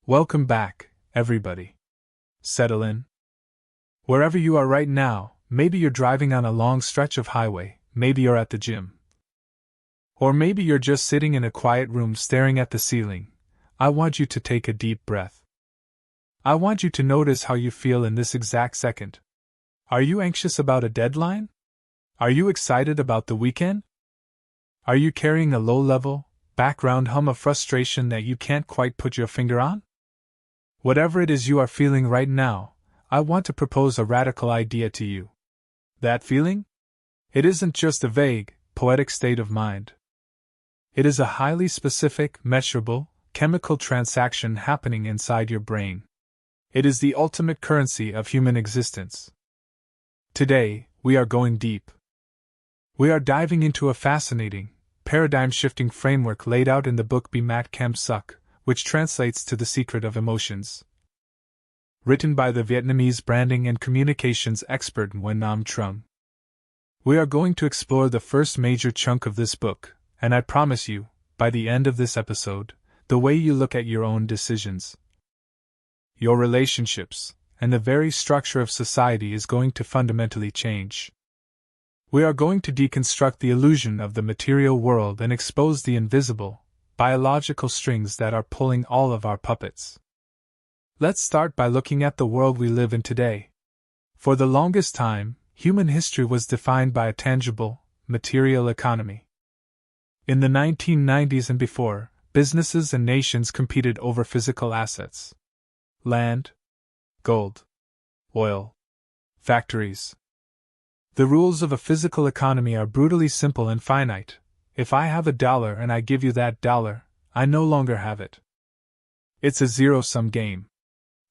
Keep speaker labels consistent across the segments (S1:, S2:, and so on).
S1: Welcome back, everybody. Settle in. Wherever you are right now, maybe you're driving on a long stretch of highway, maybe you're at the gym. Or maybe you're just sitting in a quiet room staring at the ceiling. I want you to take a deep breath. I want you to notice how you feel in this exact second. Are you anxious about a deadline? Are you excited about the weekend? Are you carrying a low-level, background hum of frustration that you can't quite put your finger on? Whatever it is you are feeling right now, I want to propose a radical idea to you. That feeling? It isn't just a vague, poetic state of mind. It is a highly specific, measurable, chemical transaction happening inside your brain. It is the ultimate currency of human existence. Today, we are going deep. We are diving into a fascinating, paradigm-shifting framework laid out in the book Be Mat Kam Suk, which translates to The Secret of Emotions. Written by the Vietnamese branding and communications expert Nguyễn Nam Trung. We are going to explore the first major chunk of this book, and I promise you, by the end of this episode, the way you look at your own decisions, your relationships, and the very structure of society is going to fundamentally change. We are going to deconstruct the illusion of the material world and expose the invisible, biological strings that are pulling all of our puppets. Let's start by looking at the world we live in today. For the longest time, human history was defined by a tangible, material economy. In the 1990s and before, businesses and nations competed over physical assets. Land, gold, oil, factories. The rules of a physical economy are brutally simple and finite. If I have $1 and I give you that dollar, I no longer have it. It's a zero-sum game.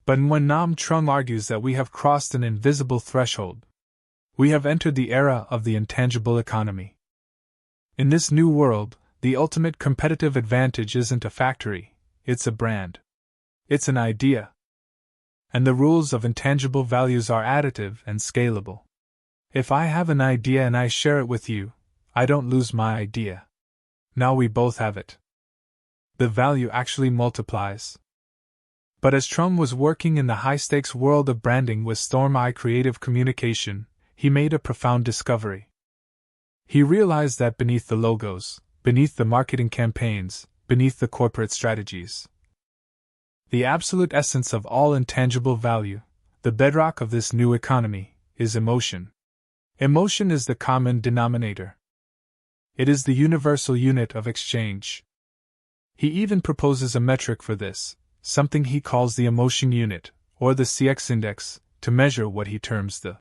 S1: But Nguyễn Nam Trung argues that we have crossed an invisible threshold. We have entered the era of the intangible economy. In this new world, the ultimate competitive advantage isn't a factory, it's a brand. It's an idea. And the rules of intangible values are additive and scalable. If I have an idea and I share it with you, I don't lose my idea. Now we both have it. The value actually multiplies. But as Trung was working in the high-stakes world of branding with Storm Eye Creative Communication, he made a profound discovery. He realized that beneath the logos, beneath the marketing campaigns, beneath the corporate strategies, the absolute essence of all intangible value, the bedrock of this new economy, is emotion. Emotion is the common denominator. It is the universal unit of exchange. He even proposes a metric for this, something he calls the emotion unit, or the CX index, to measure what he terms the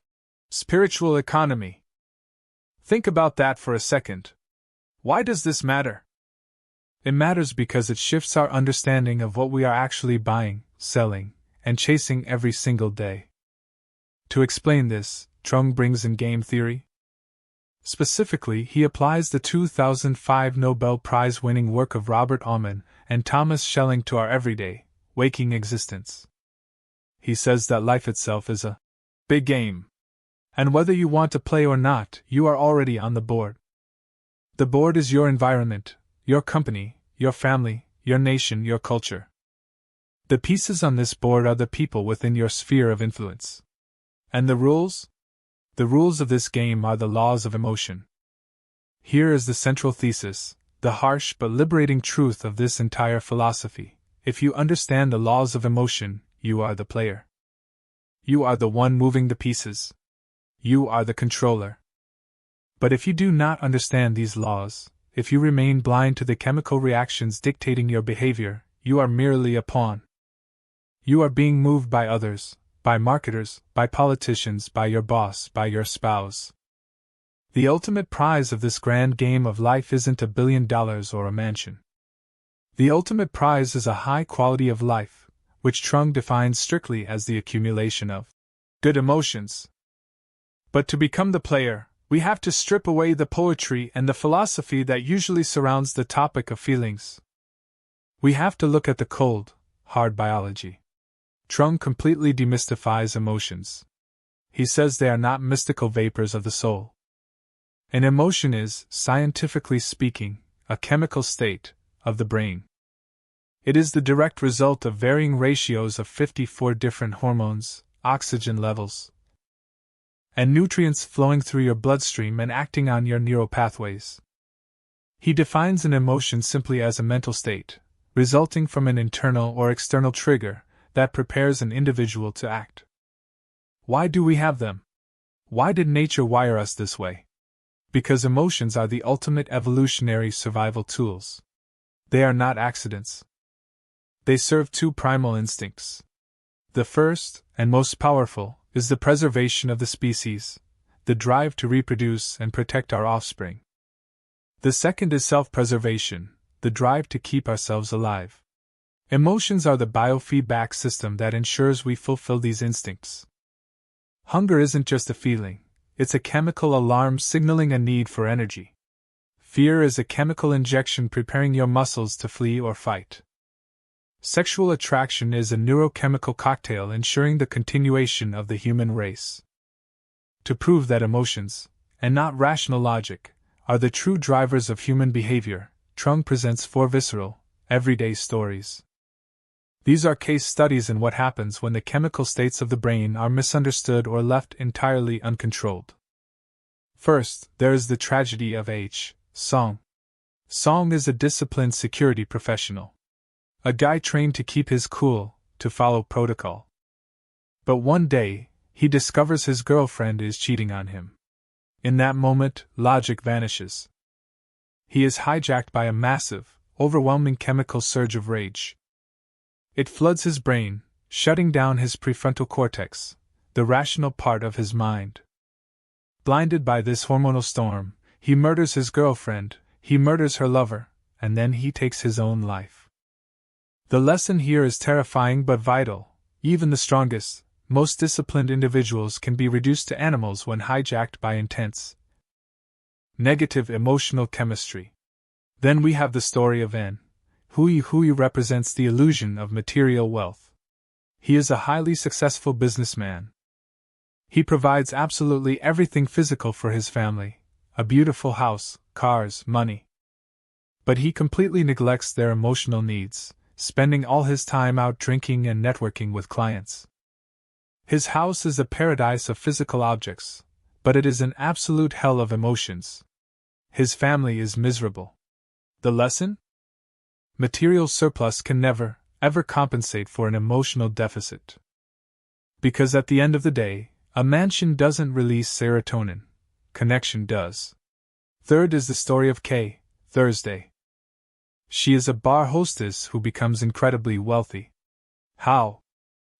S1: spiritual economy. Think about that for a second. Why does this matter? It matters because it shifts our understanding of what we are actually buying, selling, and chasing every single day. To explain this, Trung brings in game theory. Specifically, he applies the 2005 Nobel Prize-winning work of Robert Aumann and Thomas Schelling to our everyday, waking existence. He says that life itself is a big game. And whether you want to play or not, you are already on the board. The board is your environment, your company, your family, your nation, your culture. The pieces on this board are the people within your sphere of influence. And the rules? The rules of this game are the laws of emotion. Here is the central thesis, the harsh but liberating truth of this entire philosophy. If you understand the laws of emotion, you are the player. You are the one moving the pieces. You are the controller. But if you do not understand these laws, if you remain blind to the chemical reactions dictating your behavior, you are merely a pawn. You are being moved by others, by marketers, by politicians, by your boss, by your spouse. The ultimate prize of this grand game of life isn't $1 billion or a mansion. The ultimate prize is a high quality of life, which Trung defines strictly as the accumulation of good emotions. But to become the player, we have to strip away the poetry and the philosophy that usually surrounds the topic of feelings. We have to look at the cold, hard biology. Trung completely demystifies emotions. He says they are not mystical vapors of the soul. An emotion is, scientifically speaking, a chemical state of the brain. It is the direct result of varying ratios of 54 different hormones, oxygen levels, and nutrients flowing through your bloodstream and acting on your neural pathways. He defines an emotion simply as a mental state, resulting from an internal or external trigger that prepares an individual to act. Why do we have them? Why did nature wire us this way? Because emotions are the ultimate evolutionary survival tools. They are not accidents. They serve two primal instincts. The first, and most powerful, is the preservation of the species, the drive to reproduce and protect our offspring. The second is self-preservation, the drive to keep ourselves alive. Emotions are the biofeedback system that ensures we fulfill these instincts. Hunger isn't just a feeling, it's a chemical alarm signaling a need for energy. Fear is a chemical injection preparing your muscles to flee or fight. Sexual attraction is a neurochemical cocktail ensuring the continuation of the human race. To prove that emotions, and not rational logic, are the true drivers of human behavior, Trung presents 4 visceral, everyday stories. These are case studies in what happens when the chemical states of the brain are misunderstood or left entirely uncontrolled. First, there is the tragedy of H. Song. Song is a disciplined security professional. A guy trained to keep his cool, to follow protocol. But one day, he discovers his girlfriend is cheating on him. In that moment, logic vanishes. He is hijacked by a massive, overwhelming chemical surge of rage. It floods his brain, shutting down his prefrontal cortex, the rational part of his mind. Blinded by this hormonal storm, he murders his girlfriend, he murders her lover, and then he takes his own life. The lesson here is terrifying but vital. Even the strongest, most disciplined individuals can be reduced to animals when hijacked by intense, negative emotional chemistry. Then we have the story of N. Hui represents the illusion of material wealth. He is a highly successful businessman. He provides absolutely everything physical for his family, a beautiful house, cars, money. But he completely neglects their emotional needs, spending all his time out drinking and networking with clients. His house is a paradise of physical objects, but it is an absolute hell of emotions. His family is miserable. The lesson? Material surplus can never, ever compensate for an emotional deficit. Because at the end of the day, a mansion doesn't release serotonin. Connection does. Third is the story of K. Thursday. She is a bar hostess who becomes incredibly wealthy. How?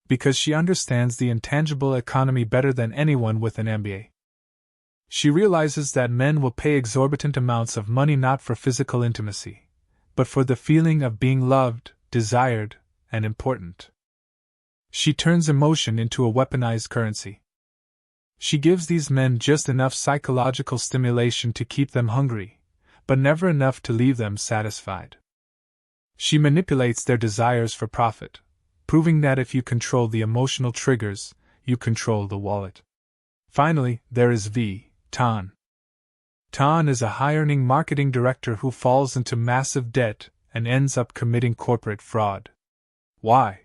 S1: Because she understands the intangible economy better than anyone with an MBA. She realizes that men will pay exorbitant amounts of money not for physical intimacy, but for the feeling of being loved, desired, and important. She turns emotion into a weaponized currency. She gives these men just enough psychological stimulation to keep them hungry, but never enough to leave them satisfied. She manipulates their desires for profit, proving that if you control the emotional triggers, you control the wallet. Finally, there is V. Tan. Tan is a high-earning marketing director who falls into massive debt and ends up committing corporate fraud. Why?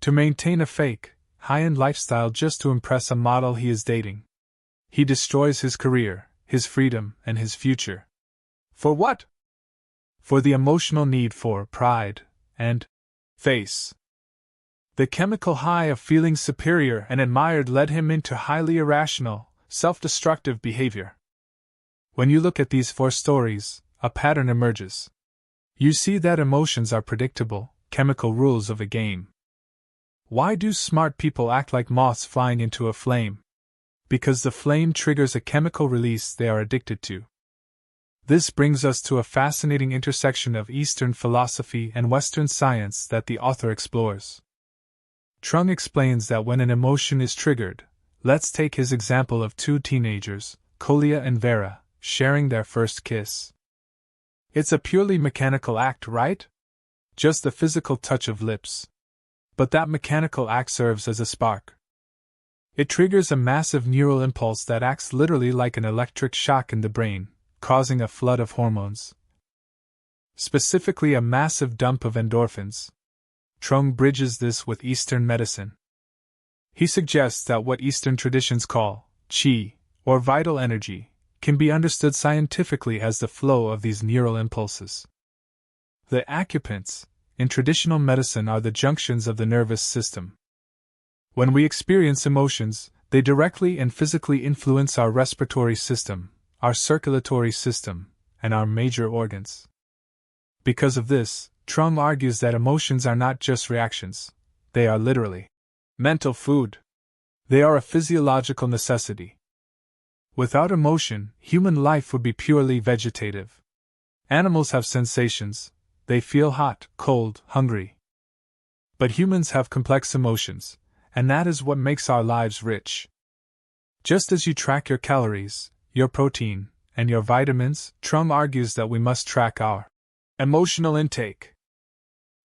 S1: To maintain a fake, high-end lifestyle just to impress a model he is dating. He destroys his career, his freedom, and his future. For what? For the emotional need for pride and face. The chemical high of feeling superior and admired led him into highly irrational, self-destructive behavior. When you look at these 4 stories, a pattern emerges. You see that emotions are predictable, chemical rules of a game. Why do smart people act like moths flying into a flame? Because the flame triggers a chemical release they are addicted to. This brings us to a fascinating intersection of Eastern philosophy and Western science that the author explores. Trung explains that when an emotion is triggered, let's take his example of 2 teenagers, Kolia and Vera, sharing their first kiss. It's a purely mechanical act, right? Just the physical touch of lips. But that mechanical act serves as a spark. It triggers a massive neural impulse that acts literally like an electric shock in the brain, causing a flood of hormones. specifically a massive dump of endorphins. Trung bridges this with Eastern medicine. He suggests that what Eastern traditions call qi, or vital energy, can be understood scientifically as the flow of these neural impulses. The acupoints in traditional medicine are the junctions of the nervous system. When we experience emotions, they directly and physically influence our respiratory system, our circulatory system, and our major organs. Because of this, Trung argues that emotions are not just reactions, they are literally mental food. They are a physiological necessity. Without emotion, human life would be purely vegetative. Animals have sensations, they feel hot, cold, hungry. But humans have complex emotions, and that is what makes our lives rich. Just as you track your calories, your protein, and your vitamins, Trung argues that we must track our emotional intake.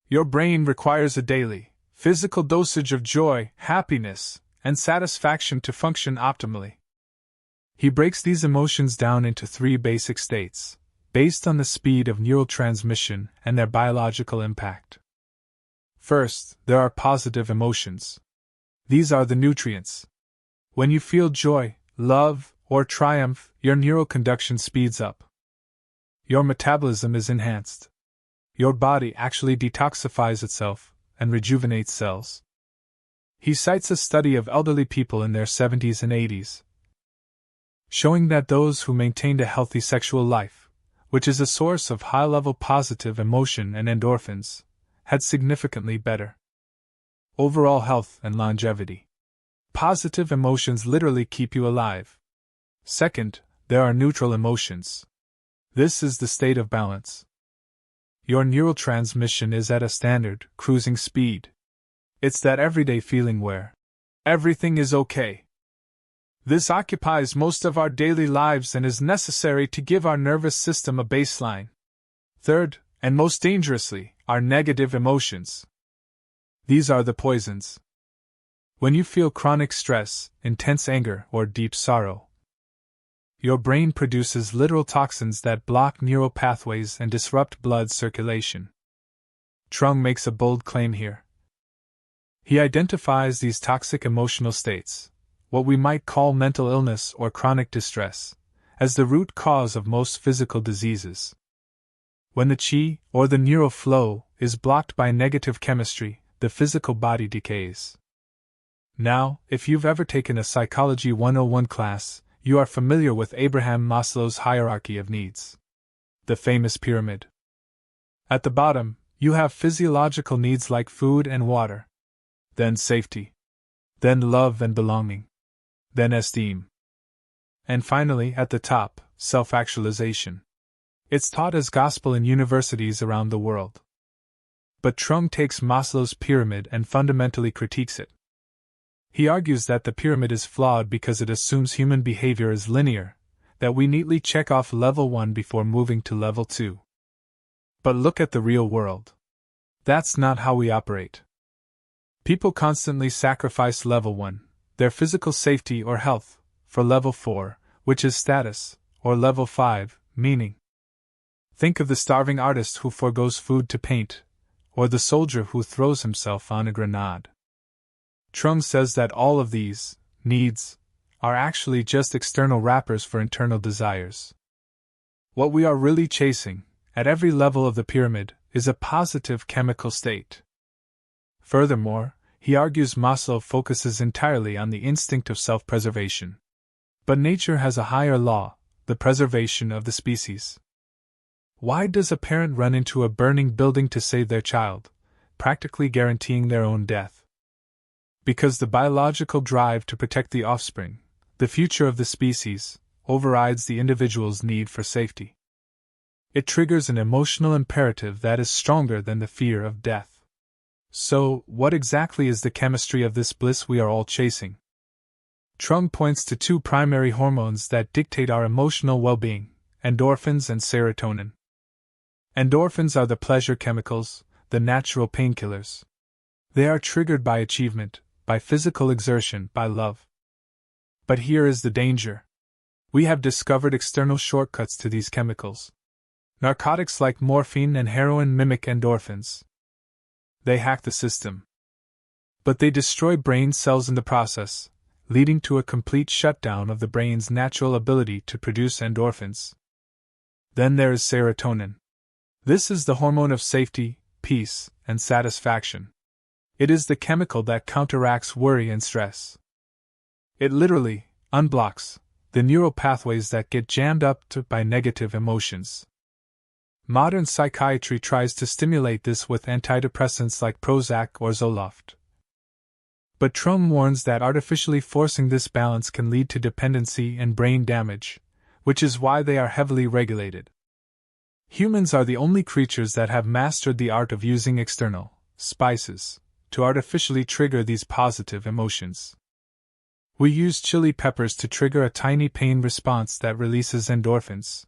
S1: Your brain requires a daily, physical dosage of joy, happiness, and satisfaction to function optimally. He breaks these emotions down into 3 basic states, based on the speed of neural transmission and their biological impact. First, there are positive emotions. These are the nutrients. When you feel joy, love, or triumph, your neural conduction speeds up. Your metabolism is enhanced. Your body actually detoxifies itself and rejuvenates cells. He cites a study of elderly people in their 70s and 80s, showing that those who maintained a healthy sexual life, which is a source of high-level positive emotion and endorphins, had significantly better overall health and longevity. Positive emotions literally keep you alive. Second, there are neutral emotions. This is the state of balance. Your neural transmission is at a standard, cruising speed. It's that everyday feeling where everything is okay. This occupies most of our daily lives and is necessary to give our nervous system a baseline. Third, and most dangerously, are negative emotions. These are the poisons. When you feel chronic stress, intense anger, or deep sorrow, your brain produces literal toxins that block neural pathways and disrupt blood circulation. Trung makes a bold claim here. He identifies these toxic emotional states, what we might call mental illness or chronic distress, as the root cause of most physical diseases. When the qi, or the neural flow, is blocked by negative chemistry, the physical body decays. Now, if you've ever taken a Psychology 101 class, you are familiar with Abraham Maslow's hierarchy of needs. The famous pyramid. At the bottom, you have physiological needs like food and water. Then safety. Then love and belonging. Then esteem. And finally, at the top, self-actualization. It's taught as gospel in universities around the world. But Trung takes Maslow's pyramid and fundamentally critiques it. He argues that the pyramid is flawed because it assumes human behavior is linear, that we neatly check off level 1 before moving to level 2. But look at the real world. That's not how we operate. People constantly sacrifice level 1, their physical safety or health, for level 4, which is status, or level 5, meaning. Think of the starving artist who forgoes food to paint, or the soldier who throws himself on a grenade. Trung says that all of these needs are actually just external wrappers for internal desires. What we are really chasing, at every level of the pyramid, is a positive chemical state. Furthermore, he argues Maslow focuses entirely on the instinct of self-preservation. But nature has a higher law, the preservation of the species. Why does a parent run into a burning building to save their child, practically guaranteeing their own death? Because the biological drive to protect the offspring, the future of the species, overrides the individual's need for safety. It triggers an emotional imperative that is stronger than the fear of death. So, what exactly is the chemistry of this bliss we are all chasing? Trung points to 2 primary hormones that dictate our emotional well-being, endorphins and serotonin. Endorphins are the pleasure chemicals, the natural painkillers. They are triggered by achievement, by physical exertion, by love. But here is the danger. We have discovered external shortcuts to these chemicals. Narcotics like morphine and heroin mimic endorphins. They hack the system. But they destroy brain cells in the process, leading to a complete shutdown of the brain's natural ability to produce endorphins. Then there is serotonin. This is the hormone of safety, peace, and satisfaction. It is the chemical that counteracts worry and stress. It literally unblocks the neural pathways that get jammed up by negative emotions. Modern psychiatry tries to stimulate this with antidepressants like Prozac or Zoloft. But Trung warns that artificially forcing this balance can lead to dependency and brain damage, which is why they are heavily regulated. Humans are the only creatures that have mastered the art of using external spices to artificially trigger these positive emotions. We use chili peppers to trigger a tiny pain response that releases endorphins.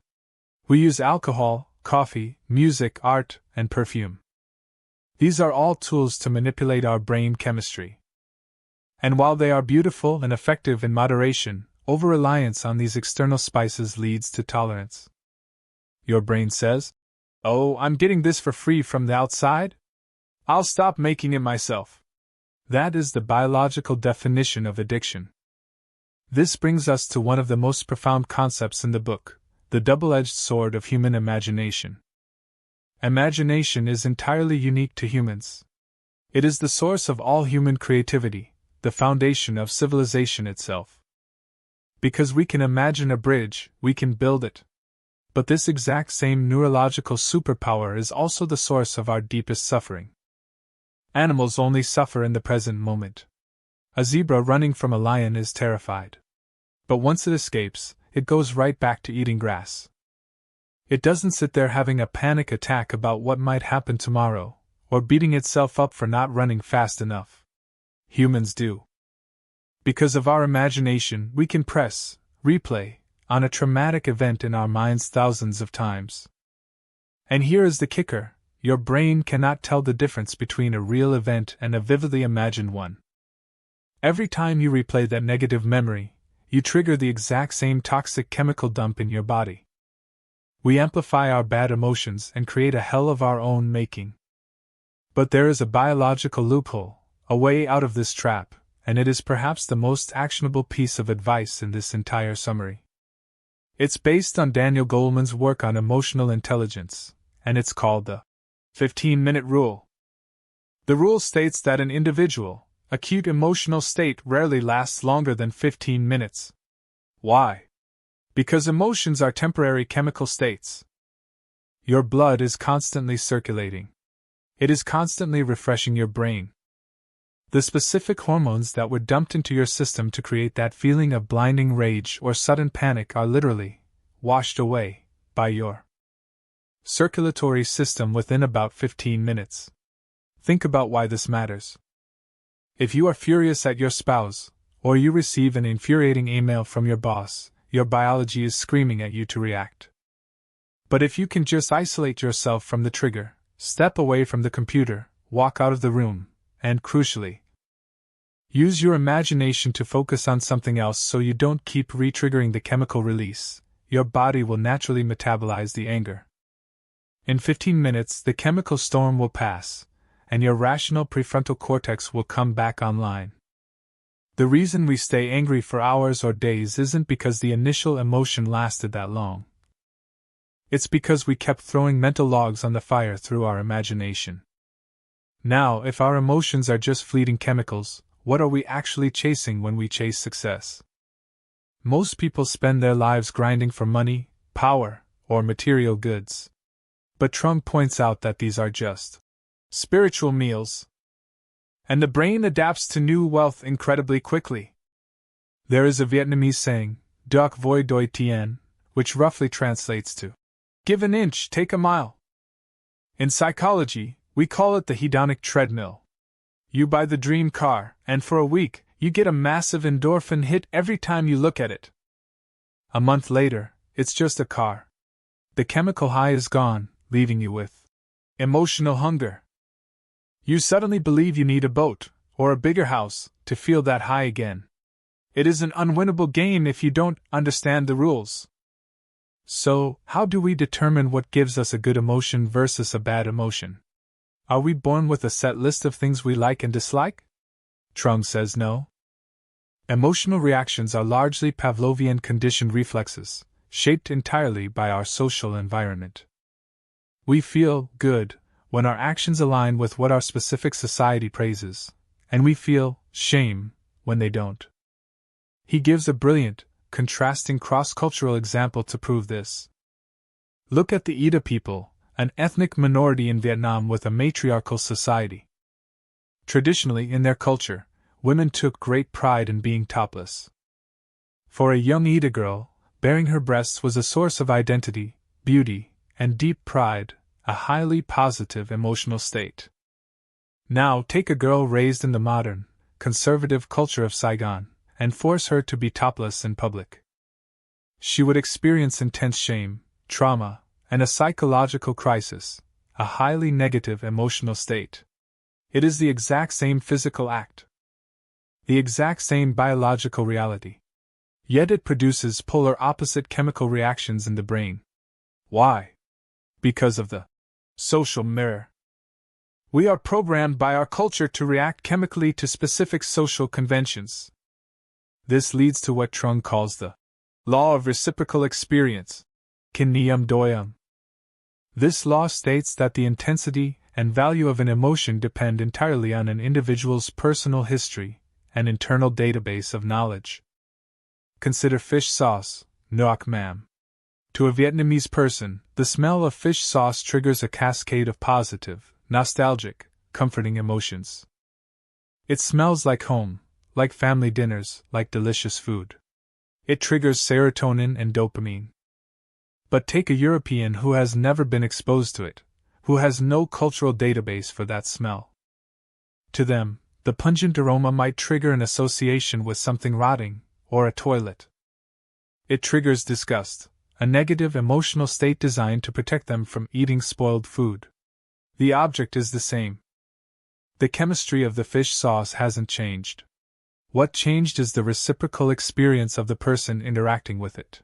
S1: We use alcohol, coffee, music, art, and perfume. These are all tools to manipulate our brain chemistry. And while they are beautiful and effective in moderation, over-reliance on these external spices leads to tolerance. Your brain says, "Oh, I'm getting this for free from the outside? I'll stop making it myself." That is the biological definition of addiction. This brings us to one of the most profound concepts in the book, the double-edged sword of human imagination. Imagination is entirely unique to humans. It is the source of all human creativity, the foundation of civilization itself. Because we can imagine a bridge, we can build it. But this exact same neurological superpower is also the source of our deepest suffering. Animals only suffer in the present moment. A zebra running from a lion is terrified. But once it escapes, it goes right back to eating grass. It doesn't sit there having a panic attack about what might happen tomorrow, or beating itself up for not running fast enough. Humans do. Because of our imagination, we can press, replay, on a traumatic event in our minds thousands of times. And here is the kicker: your brain cannot tell the difference between a real event and a vividly imagined one. Every time you replay that negative memory, you trigger the exact same toxic chemical dump in your body. We amplify our bad emotions and create a hell of our own making. But there is a biological loophole, a way out of this trap, and it is perhaps the most actionable piece of advice in this entire summary. It's based on Daniel Goleman's work on emotional intelligence, and it's called the 15-minute rule. The rule states that an individual, acute emotional state rarely lasts longer than 15 minutes. Why? Because emotions are temporary chemical states. Your blood is constantly circulating. It is constantly refreshing your brain. The specific hormones that were dumped into your system to create that feeling of blinding rage or sudden panic are literally washed away by your circulatory system within about 15 minutes. Think about why this matters. If you are furious at your spouse, or you receive an infuriating email from your boss, your biology is screaming at you to react. But if you can just isolate yourself from the trigger, step away from the computer, walk out of the room, and crucially, use your imagination to focus on something else so you don't keep re-triggering the chemical release, your body will naturally metabolize the anger. In 15 minutes, the chemical storm will pass, and your rational prefrontal cortex will come back online. The reason we stay angry for hours or days isn't because the initial emotion lasted that long. It's because we kept throwing mental logs on the fire through our imagination. Now, if our emotions are just fleeting chemicals, what are we actually chasing when we chase success? Most people spend their lives grinding for money, power, or material goods. But Trung points out that these are just spiritual meals. And the brain adapts to new wealth incredibly quickly. There is a Vietnamese saying, "Duc voi doi tien," which roughly translates to, "Give an inch, take a mile." In psychology, we call it the hedonic treadmill. You buy the dream car, and for a week, you get a massive endorphin hit every time you look at it. A month later, it's just a car. The chemical high is gone, leaving you with emotional hunger. You suddenly believe you need a boat, or a bigger house, to feel that high again. It is an unwinnable game if you don't understand the rules. So, how do we determine what gives us a good emotion versus a bad emotion? Are we born with a set list of things we like and dislike? Trung says no. Emotional reactions are largely Pavlovian conditioned reflexes, shaped entirely by our social environment. We feel good when our actions align with what our specific society praises, and we feel shame when they don't. He gives a brilliant, contrasting cross-cultural example to prove this. Look at the Ida people, an ethnic minority in Vietnam with a matriarchal society. Traditionally, in their culture, women took great pride in being topless. For a young Ida girl, baring her breasts was a source of identity, beauty, and deep pride, a highly positive emotional state. Now take a girl raised in the modern, conservative culture of Saigon, and force her to be topless in public. She would experience intense shame, trauma, and a psychological crisis, a highly negative emotional state. It is the exact same physical act, the exact same biological reality. Yet it produces polar opposite chemical reactions in the brain. Why? Because of the social mirror. We are programmed by our culture to react chemically to specific social conventions. This leads to what Trung calls the law of reciprocal experience, Kin Niyam Doyam. This law states that the intensity and value of an emotion depend entirely on an individual's personal history and internal database of knowledge. Consider fish sauce, Nuoc Mam. To a Vietnamese person, the smell of fish sauce triggers a cascade of positive, nostalgic, comforting emotions. It smells like home, like family dinners, like delicious food. It triggers serotonin and dopamine. But take a European who has never been exposed to it, who has no cultural database for that smell. To them, the pungent aroma might trigger an association with something rotting, or a toilet. It triggers disgust, a negative emotional state designed to protect them from eating spoiled food. The object is the same. The chemistry of the fish sauce hasn't changed. What changed is the reciprocal experience of the person interacting with it.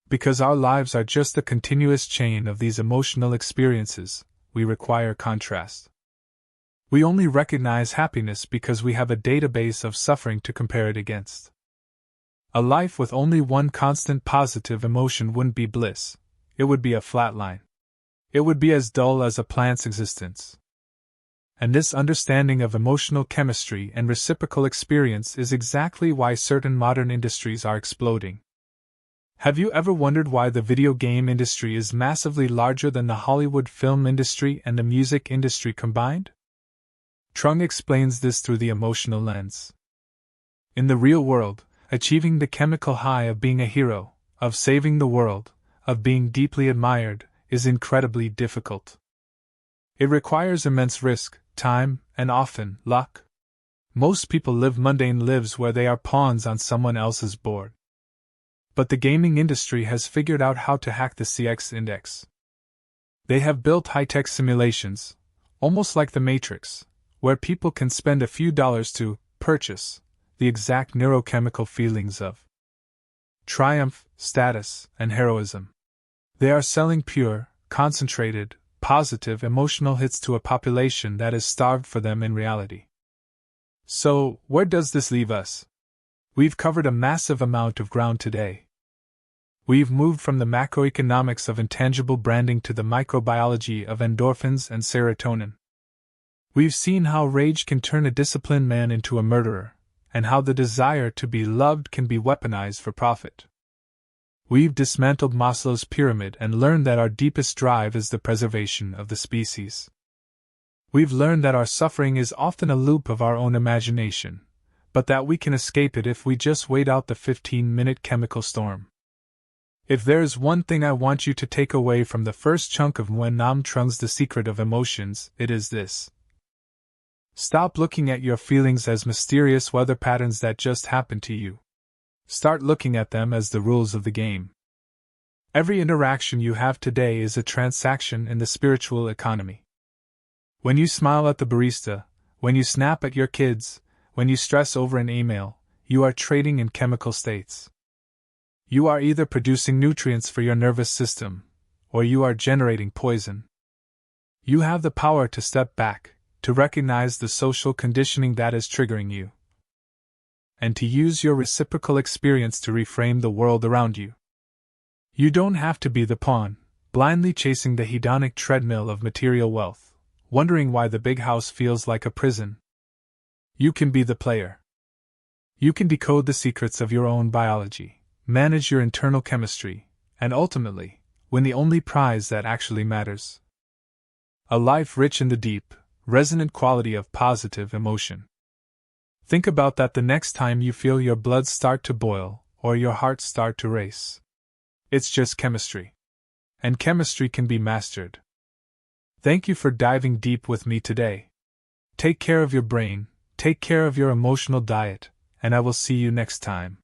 S1: Because our lives are just a continuous chain of these emotional experiences, we require contrast. We only recognize happiness because we have a database of suffering to compare it against. A life with only one constant positive emotion wouldn't be bliss, it would be a flat line. It would be as dull as a plant's existence. And this understanding of emotional chemistry and reciprocal experience is exactly why certain modern industries are exploding. Have you ever wondered why the video game industry is massively larger than the Hollywood film industry and the music industry combined? Trung explains this through the emotional lens. In the real world, achieving the chemical high of being a hero, of saving the world, of being deeply admired, is incredibly difficult. It requires immense risk, time, and often, luck. Most people live mundane lives where they are pawns on someone else's board. But the gaming industry has figured out how to hack the CX index. They have built high-tech simulations, almost like the Matrix, where people can spend a few dollars to purchase the exact neurochemical feelings of triumph, status, and heroism. They are selling pure, concentrated, positive emotional hits to a population that is starved for them in reality. So, where does this leave us? We've covered a massive amount of ground today. We've moved from the macroeconomics of intangible branding to the microbiology of endorphins and serotonin. We've seen how rage can turn a disciplined man into a murderer, and how the desire to be loved can be weaponized for profit. We've dismantled Maslow's pyramid and learned that our deepest drive is the preservation of the species. We've learned that our suffering is often a loop of our own imagination, but that we can escape it if we just wait out the 15-minute chemical storm. If there's one thing I want you to take away from the first chunk of Nguyễn Nam Trung's The Secret of Emotions, it is this. Stop looking at your feelings as mysterious weather patterns that just happen to you. Start looking at them as the rules of the game. Every interaction you have today is a transaction in the spiritual economy. When you smile at the barista, when you snap at your kids, when you stress over an email, you are trading in chemical states. You are either producing nutrients for your nervous system, or you are generating poison. You have the power to step back, to recognize the social conditioning that is triggering you, and to use your reciprocal experience to reframe the world around you. You don't have to be the pawn, blindly chasing the hedonic treadmill of material wealth, wondering why the big house feels like a prison. You can be the player. You can decode the secrets of your own biology, manage your internal chemistry, and ultimately, win the only prize that actually matters. A life rich in the deep, resonant quality of positive emotion. Think about that the next time you feel your blood start to boil or your heart start to race. It's just chemistry. And chemistry can be mastered. Thank you for diving deep with me today. Take care of your brain, take care of your emotional diet, and I will see you next time.